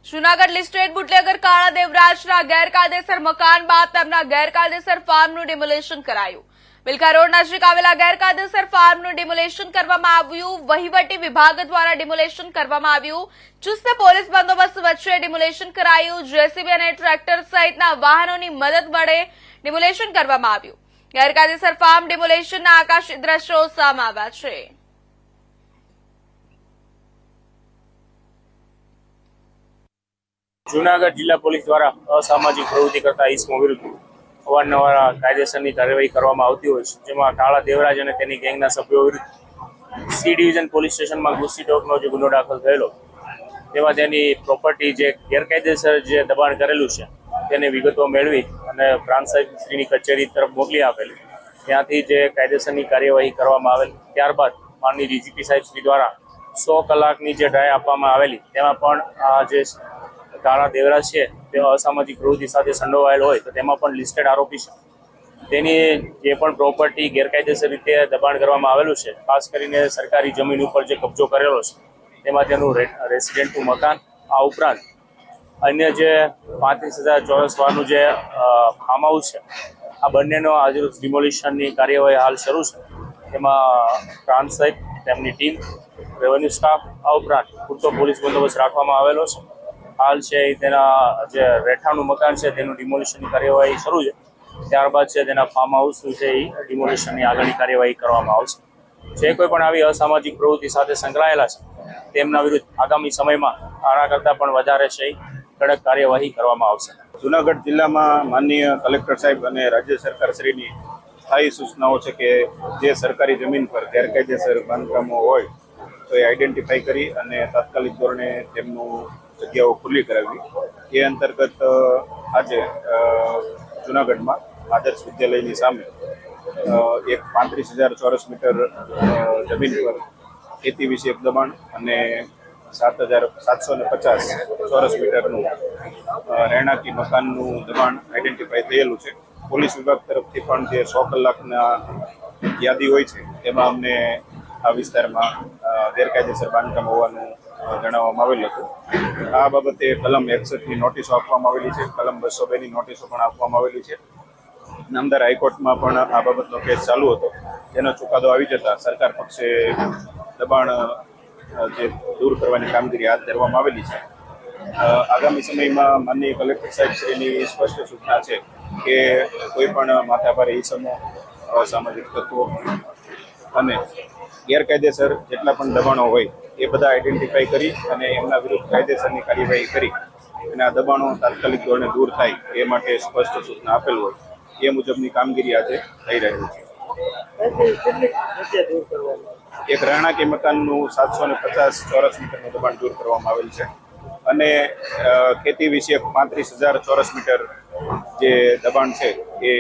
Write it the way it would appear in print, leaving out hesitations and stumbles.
Junagadh listed bootlegger કાળા દેવરાજના ગેરકાયદેસર મકાન બાદ તેમના ગેરકાયદેસર ફાર્મનું ડિમોલેશન કરાયું। બિલખા રોડ નજીક આવેલા ગેરકાયદેસર ફાર્મનું ડિમોલેશન કરવામાં આવ્યું। વહીવટી વિભાગ દ્વારા ડિમોલેશન કરવામાં આવ્યું। ચુસ્ત પોલીસ બંદોબસ્ત વચ્ચે ડિમોલેશન કરાયું। જેસીબી અને ટ્રેક્ટર સહિતના વાહનોની મદદ વડે ડિમોલેશન કરવામાં આવ્યું। ગેરકાયદેસર ફાર્મ ડિમોલેશનના આકાશી દ્રશ્યો સામે આવ્યા છે। જૂનાગઢ જિલ્લા પોલીસ દ્વારા અસામાજિક પ્રવૃત્તિ કરતા ઇસમો વિરુદ્ધ અવારનવાર કાયદેસરની કાર્યવાહી કરવામાં આવતી હોય છે, જેમાં કાળા દેવરાજ અને તેની ગેંગના સભ્યો વિરુદ્ધ સી ડિવિઝન પોલીસ સ્ટેશનમાં ઘૂસીટોકનો જે ગુનો દાખલ થયેલો, તેમાં તેની પ્રોપર્ટી જે ગેરકાયદેસર જે દબાણ કરેલું છે તેની વિગતો મેળવી અને પ્રાંત સાહેબશ્રીની કચેરી તરફ મોકલી આપેલી। ત્યાંથી જે કાયદેસરની કાર્યવાહી કરવામાં આવેલ, ત્યારબાદ માનનીય ડીજીપી સાહેબશ્રી દ્વારા 100 કલાકની જે ડ્રાય આપવામાં આવેલી, તેમાં પણ આ જે કાળા દેવરાજ છે તે અસામાજિક પ્રવૃત્તિ સાથે સંડોવાયેલ હોય તો તેમાં પણ લિસ્ટેડ આરોપી છે। તેની જે પણ પ્રોપર્ટી ગેરકાયદેસર રીતે દબાણ કરવામાં આવેલું છે, ખાસ કરીને સરકારી જમીન ઉપર જે કબજો કરેલો છે તેમાં તેનું રેસિડેન્ટનું મકાન, આ ઉપરાંત અન્ય જે 35,000 ચોરસ વારનું જે ફાર્મ હાઉસ છે, આ બંનેનો આજરોજ ડિમોલિશનની કાર્યવાહી હાલ શરૂ છે। તેમાં પ્રાંત સાહેબ, તેમની ટીમ, રેવન્યુ સ્ટાફ, આ ઉપરાંત પૂરતો પોલીસ બંદોબસ્ત રાખવામાં આવેલો છે। હાલ છે તેના જે રહેઠાણનું મકાન છે તેનું ડિમોલિશનની કાર્યવાહી શરૂ છે। ત્યારબાદ છે તેના ફાર્મ હાઉસનું છે એ ડિમોલિશનની આગળની કાર્યવાહી કરવામાં આવશે। જે કોઈ પણ આવી અસામાજિક પ્રવૃત્તિ સાથે સંકળાયેલા છે તેમના વિરુદ્ધ આગામી સમયમાં આના કરતાં પણ વધારે છે કડક કાર્યવાહી કરવામાં આવશે। જૂનાગઢ જિલ્લામાં માનનીય કલેક્ટર સાહેબ અને રાજ્ય સરકારશ્રીની સ્થાયી સૂચનાઓ છે કે જે સરકારી જમીન પર ગેરકાયદેસર બાંધકામો હોય તો એ આઈડેન્ટિફાઈ કરી અને તાત્કાલિક ધોરણે તેમનું જગ્યાઓ ખુલ્લી કરાવી। એ અંતર્ગત આજે જૂનાગઢમાં આદર્શ વિદ્યાલયની સામે એક 35,000 ચોરસ મીટર જમીન પર ખેતી વિષયક દબાણ અને 7,750 ચોરસ મીટરનું રહેણાંકી મકાનનું દબાણ આઈડેન્ટિફાઈ થયેલું છે। પોલીસ વિભાગ તરફથી પણ જે 100 કલાકના યાદી હોય છે તેમાં અમને આ વિસ્તારમાં ગેરકાયદેસર બાંધકામ હોવાનું જણાવવામાં આવેલું હતું। આ બાબતે કલમ 61ની નોટિસો આપવામાં આવેલી છે, કલમ 202ની નોટિસો પણ આપવામાં આવેલી છે। નામદાર હાઈકોર્ટમાં પણ આ બાબતનો કેસ ચાલુ હતો, જેનો ચુકાદો આવી જતા સરકાર પક્ષે દબાણ જે દૂર કરવાની કામગીરી હાથ ધરવામાં આવેલી છે। આગામી સમયમાં માનનીય કલેક્ટર સાહેબશ્રીની સ્પષ્ટ સૂચના છે કે કોઈ પણ માથાભારે ઇસમો, અસામાજિક તત્વો અને ગેરકાયદેસર જેટલા પણ દબાણો હોય એ બધા આઈડેન્ટિફાઈ કરી અને એમના વિરુદ્ધ કાયદેસરની કાર્યવાહી કરી અને આ દબાણો તાત્કાલિક ધોરણે દૂર થાય એ માટે સ્પષ્ટ સૂચના આપેલ હોય એ મુજબની કામગીરી આજે થઈ રહી છે। એક રહેણાંકી મકાનનું 750 ચોરસ મીટરનું દબાણ દૂર કરવામાં આવેલ છે અને ખેતી વિષયક 35,000 ચોરસ મીટર જે દબાણ છે એ